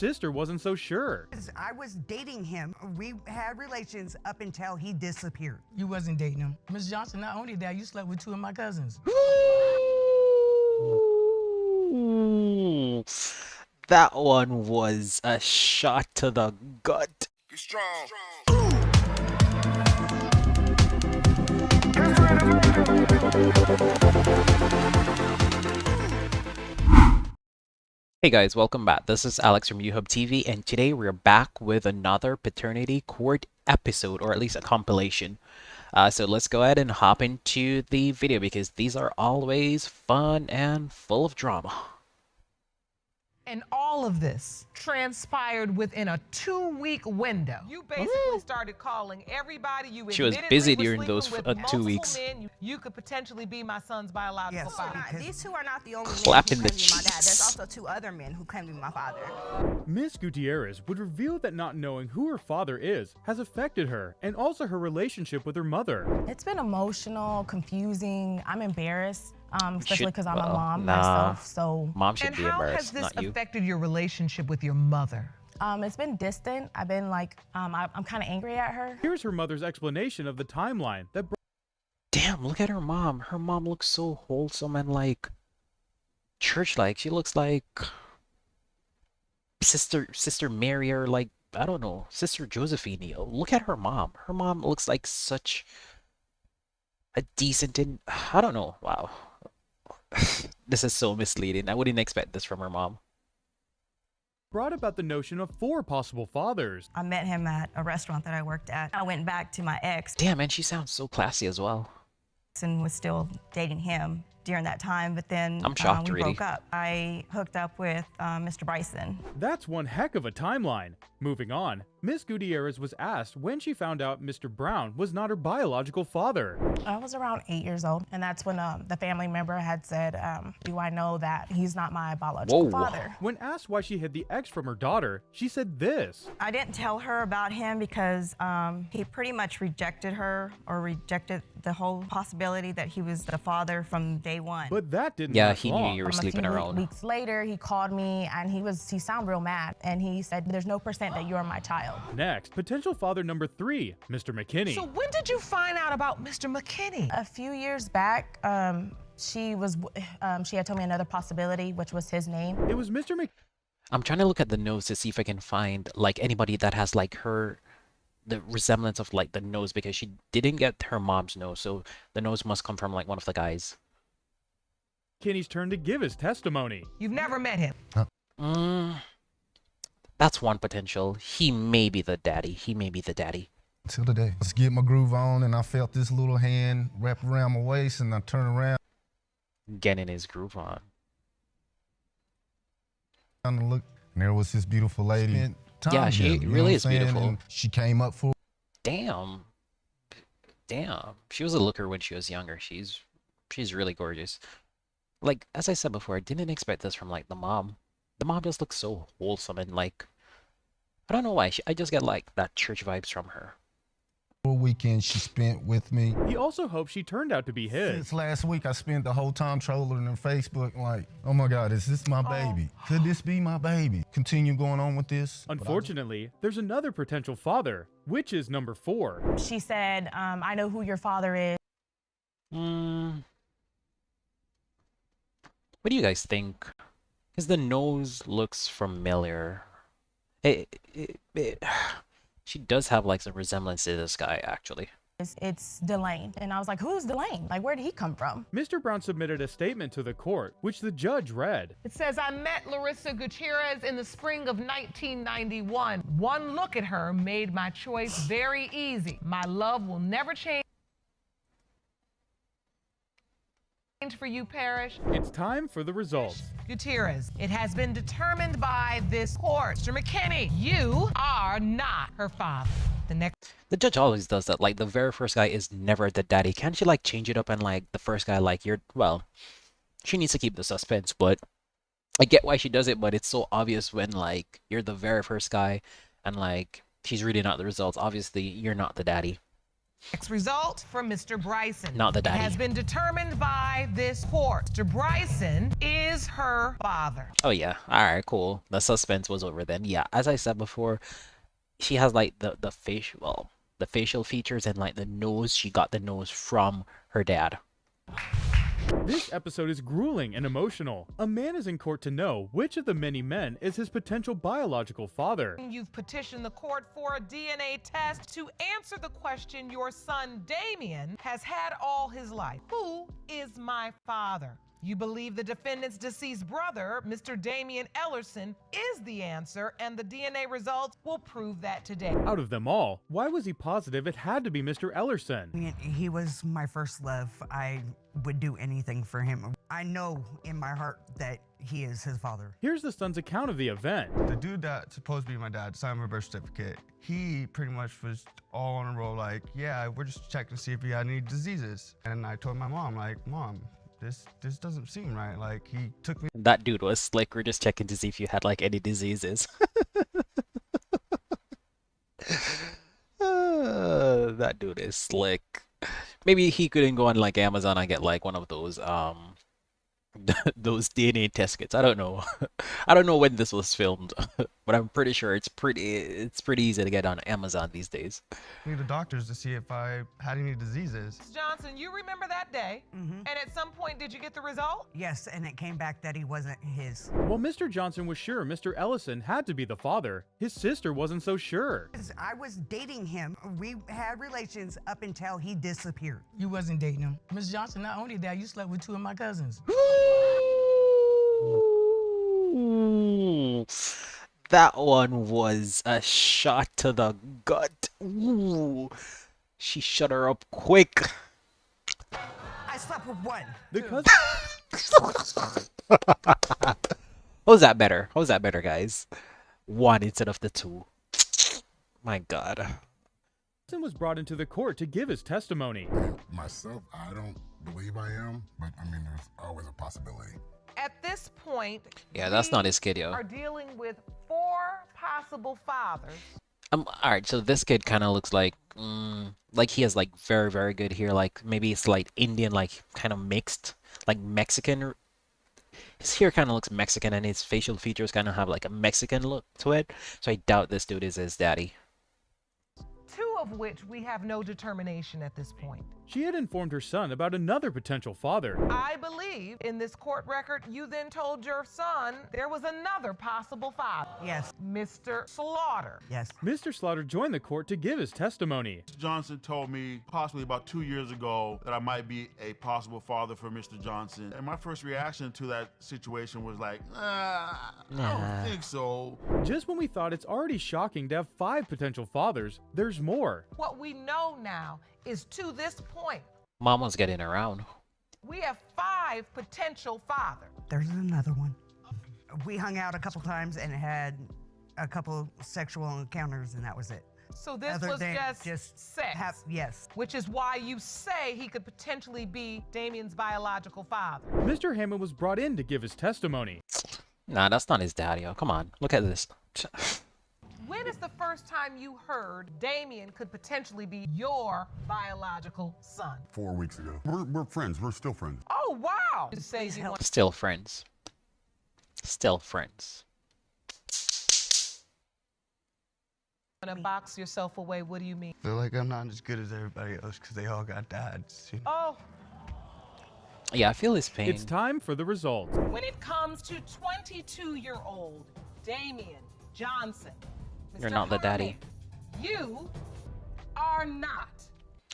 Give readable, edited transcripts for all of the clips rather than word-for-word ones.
sister wasn't so sure. I was dating him. We had relations up until he disappeared. You wasn't dating him. Miss Johnson, not only that, you slept with 2 of my cousins. That one was a shot to the gut. Be strong. Hey guys, welcome back. This is Alex from YouHubTV, and today we're back with another paternity court episode, or at least a compilation. So let's go ahead and hop into the video because these are always fun and full of drama. And all of this transpired within a 2-week window. You basically started calling everybody. You She was busy during those 2 weeks. Men. You could potentially be my son's biological father. These 2 are not the only Clapping men who the claim to be my dad. cheeks. There's also 2 other men who claim to be my father. Miss Gutierrez would reveal that not knowing who her father is has affected her and also her relationship with her mother. It's been emotional, confusing. I'm embarrassed, especially because I'm a well, mom nah. myself. So, Mom should And be how has embarrassed, this not you. affected your relationship with your mother? it's been distant. I've been like, I'm kind of angry at her. Here's her mother's explanation of the timeline that Damn, look at her mom. Her mom looks so wholesome and like church-like. She looks like Sister Mary, or like, I don't know, Sister Josephine. Look at her mom. Her mom looks like such a decent and I don't know. Wow. This is so misleading. I wouldn't expect this from her mom. brought about the notion of 4 possible fathers. I met him at a restaurant that I worked at. I went back to my ex Damn, and she sounds so classy as well. and was still dating him during that time, but then I'm shocked, we really. broke up. I hooked up with Mr. Bryson. That's one heck of a timeline. Moving on, Miss Gutierrez was asked when she found out Mr. Brown was not her biological father. I was around 8 years old, and that's when the family member had said, do I know that he's not my biological Whoa. father? When asked why she hid the ex from her daughter, she said this. I didn't tell her about him because he pretty much rejected her, or rejected the whole possibility that he was the father from day one. But that didn't Yeah, last he knew long. you were A sleeping few around. weeks later, he called me, and he sounded real mad, and he said, there's no percent that you're my child. Next, potential father number 3, Mr. McKinney. So when did you find out about Mr. McKinney? A few years back, she had told me another possibility, which was his name. It was Mr. I'm trying to look at the nose to see if I can find like anybody that has like the resemblance of like the nose, because she didn't get her mom's nose, so the nose must come from like one of the guys. McKinney's turn to give his testimony. You've never met him. That's one potential. He may be the daddy. He may be the daddy. Till the day. Let's get my groove on, and I felt this little hand wrap around my waist, and I turned around Getting his groove on. and looked, and there was this beautiful lady. And Yeah, she together, you know really what is I'm saying? beautiful. And she came up for Damn. Damn. She was a looker when she was younger. She's really gorgeous. Like, as I said before, I didn't expect this from like the mom. The mom just looks so wholesome and like, I don't know why. I just get like that church vibes from her. a weekend she spent with me. He also hopes she turned out to be his. Since last week, I spent the whole time trolling her Facebook like, oh my God, is this my baby? Could this be my baby? Continue going on with this? Unfortunately, there's another potential father, which is number 4. She said, I know who your father is. What do you guys think? Because the nose looks familiar. She does have like some resemblance to this guy, actually. It's Delane. And I was like, who's Delane? Like, where did he come from? Mr. Brown submitted a statement to the court, which the judge read. It says, I met Larissa Gutierrez in the spring of 1991. One look at her made my choice very easy. My love will never change for you, Parrish. It's time for the results. Gutierrez, it has been determined by this court. Mr. McKinney, you are not her father. The judge always does that. Like, the very first guy is never the daddy. Can't she, like, change it up and, like, the first guy, like, well, she needs to keep the suspense, but I get why she does it, but it's so obvious when, like, you're the very first guy and, like, she's reading out the results. Obviously, you're not the daddy. Next result from Mr. Bryson. Not the It daddy. has been determined by this court. Mr. Bryson is her father. Oh yeah. All right, cool. The suspense was over then. Yeah, as I said before, she has like the facial features and like the nose. She got the nose from her dad. This episode is grueling and emotional. A man is in court to know which of the many men is his potential biological father. You've petitioned the court for a DNA test to answer the question your son Damien has had all his life. Who is my father? You believe the defendant's deceased brother, Mr. Damien Ellerson, is the answer, and the DNA results will prove that today. Out of them all, why was he positive it had to be Mr. Ellerson? He was my first love. I would do anything for him. I know in my heart that he is his father. Here's the son's account of the event. The dude that's supposed to be my dad signed my birth certificate. He pretty much was all on a roll like, yeah, we're just checking to see if he had any diseases. And I told my mom, like, Mom, this doesn't seem right. Like, he took me. That dude was slick. We're just checking to see if you had like any diseases. That dude is slick. Maybe he couldn't go on like Amazon and get like one of those those DNA test kits. I don't know. I don't know when this was filmed, but I'm pretty sure it's pretty easy to get on Amazon these days. The doctors to see if I had any diseases. Ms. Johnson, you remember that day? And at some point, did you get the result? Yes, and it came back that he wasn't his. While Mr. Johnson was sure Mr. Ellison had to be the father, his sister wasn't so sure. I was dating him. We had relations up until he disappeared. You wasn't dating him. Miss Johnson, not only that, you slept with two of my cousins. Ooh, that one was a shot to the gut. Ooh, she shut her up quick. I slept with one. The How's that better? How's that better, guys? One instead of the two. My God. cousin was brought into the court to give his testimony. Myself, I don't believe I am, but I mean, there's always a possibility. At this point, Yeah, that's not his kid, yo. are dealing with 4 possible fathers. All right, so this kid kind of looks like he has like very, very good hair. Like maybe it's like Indian, like kind of mixed, like Mexican. His hair kind of looks Mexican, and his facial features kind of have like a Mexican look to it. So I doubt this dude is his daddy. 2 of which we have no determination at this point. She had informed her son about another potential father. I believe in this court record, you then told your son there was another possible father. Yes. Mr. Slaughter. Yes. Mr. Slaughter joined the court to give his testimony. Mr. Johnson told me possibly about 2 years ago that I might be a possible father for Mr. Johnson. And my first reaction to that situation was like, I don't think so. Just when we thought it's already shocking to have 5 potential fathers, there's more. What we know now is to this point, Mama's getting around. we have 5 potential fathers. There's another one. We hung out a couple times and had a couple sexual encounters, and that was it. So this Other was than just sex. Yes. Which is why you say he could potentially be Damien's biological father. Mr. Hammond was brought in to give his testimony. Nah, that's not his daddy, yo. Come on, look at this. When is the first time you heard Damien could potentially be your biological son? 4 weeks ago. We're friends. We're still friends. Oh, wow. You say you want Still friends. Still friends. to box yourself away. What do you mean? Feel like I'm not as good as everybody else because they all got dads. You know? Oh, Yeah, I feel his pain. It's time for the results. when it comes to 22-year-old Damien Johnson, You're Mr. not the daddy. Harmon, you are not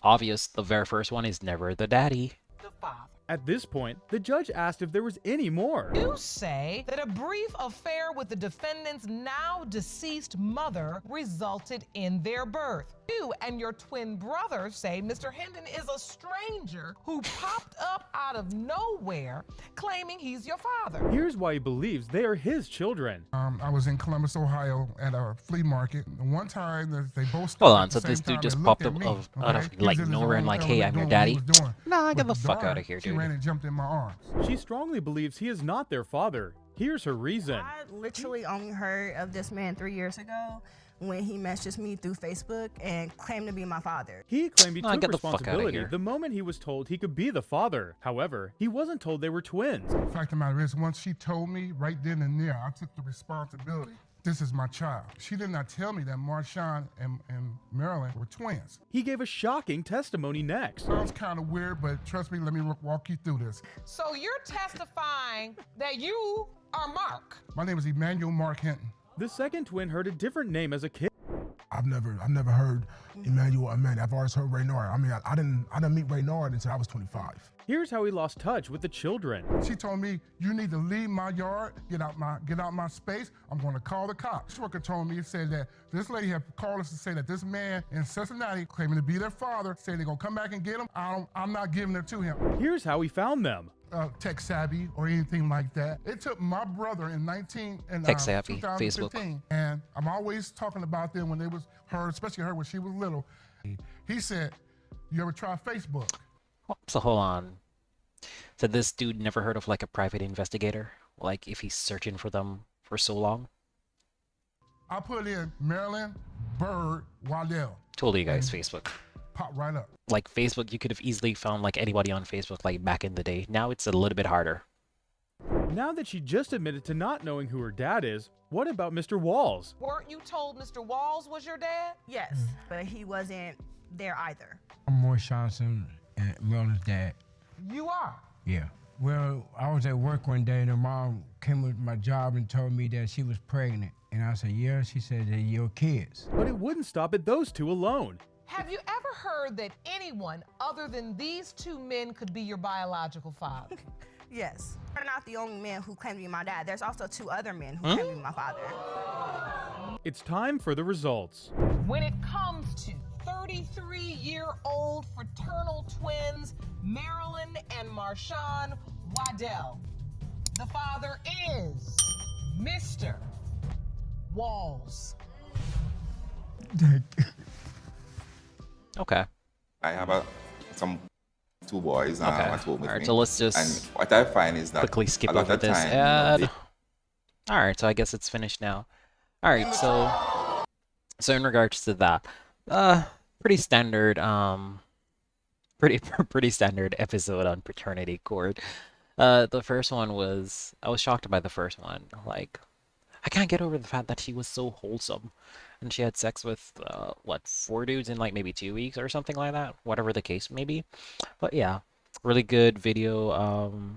Obvious, the very first one is never the daddy. the father. At this point, the judge asked if there was any more. You say that a brief affair with the defendant's now deceased mother resulted in their birth. You and your twin brother say Mr. Hendon is a stranger who popped up out of nowhere claiming he's your father. Here's why he believes they are his children. I was in Columbus, Ohio at a flea market. One time they both stopped Hold on, at so the this same dude time just and popped looked up at me, out of okay? He like was in his nowhere and own like, hey, I'm your element daddy. doing what he was doing. Nah, get But the fuck daughter, out of here, she dude. ran and jumped in my arms. She strongly believes he is not their father. Here's her reason. I literally only heard of this man 3 years ago when he messaged me through Facebook and claimed to be my father. He claimed he Nah, took get the fuck outta responsibility here. the moment he was told he could be the father. However, he wasn't told they were twins. The fact of the matter is, once she told me right then and there, I took the responsibility. This is my child. She did not tell me that Marshawn and Marilyn were twins. He gave a shocking testimony next. Sounds kind of weird, but trust me, let me walk you through this. So you're testifying that you are Mark. My name is Emmanuel Mark Hinton. The second twin heard a different name as a kid. I've never heard Emmanuel. I've always heard Raynard. I mean, I didn't meet Raynard until I was 25. Here's how he lost touch with the children. She told me, you need to leave my yard, get out my space. I'm going to call the cops. Worker told me, said that this lady had called us to say that this man in Cincinnati claiming to be their father, said they're going to come back and get him. I'm not giving her to him. Here's how he found them. Tech savvy or anything like that. It took my brother in Tech savvy, 2015, Facebook. and I'm always talking about them when they was her, especially her when she was little. He said, "You ever try Facebook?" So hold on. So this dude never heard of like a private investigator? Like if he's searching for them for so long? I put in Marilyn Bird Waddell. Told you guys, Facebook. Pop right up. Like Facebook, you could have easily found like anybody on Facebook like back in the day. Now it's a little bit harder. Now that she just admitted to not knowing who her dad is, what about Mr. Walls? Weren't you told Mr. Walls was your dad? Yes, but he wasn't there either. I'm Morris Johnson and Merlin's dad. You are? Yeah. Well, I was at work one day and her mom came with my job and told me that she was pregnant. And I said, yeah. She said, they're your kids. But it wouldn't stop at those two alone. Have you ever heard that anyone other than these two men could be your biological father? Yes. They're not the only men who claim to be my dad. There's also 2 other men who claim to be my father. It's time for the results. When it comes to 33-year-old fraternal twins, Marilyn and Marshawn Waddell, the father is Mr. Walls. Okay. I have some 2 boys at home with Alright, me. so let's just and what I find is that quickly skip a lot over of this time, ad. Alright, so I guess it's finished now. Alright, so in regards to that, pretty standard pretty standard episode on paternity court. The first one was, I was shocked by the first one. Like, I can't get over the fact that she was so wholesome. And she had sex with, 4 dudes in like maybe 2 weeks or something like that? Whatever the case may be. But yeah, really good video.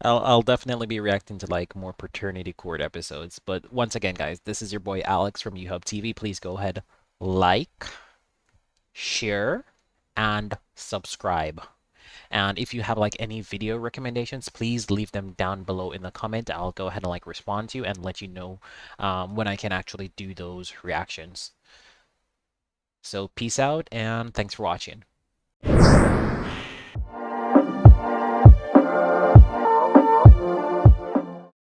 I'll definitely be reacting to like more paternity court episodes. But once again, guys, this is your boy Alex from YouHubTV. Please go ahead, like, share, and subscribe. And if you have like any video recommendations, please leave them down below in the comment. I'll go ahead and like respond to you and let you know when I can actually do those reactions. So peace out and thanks for watching.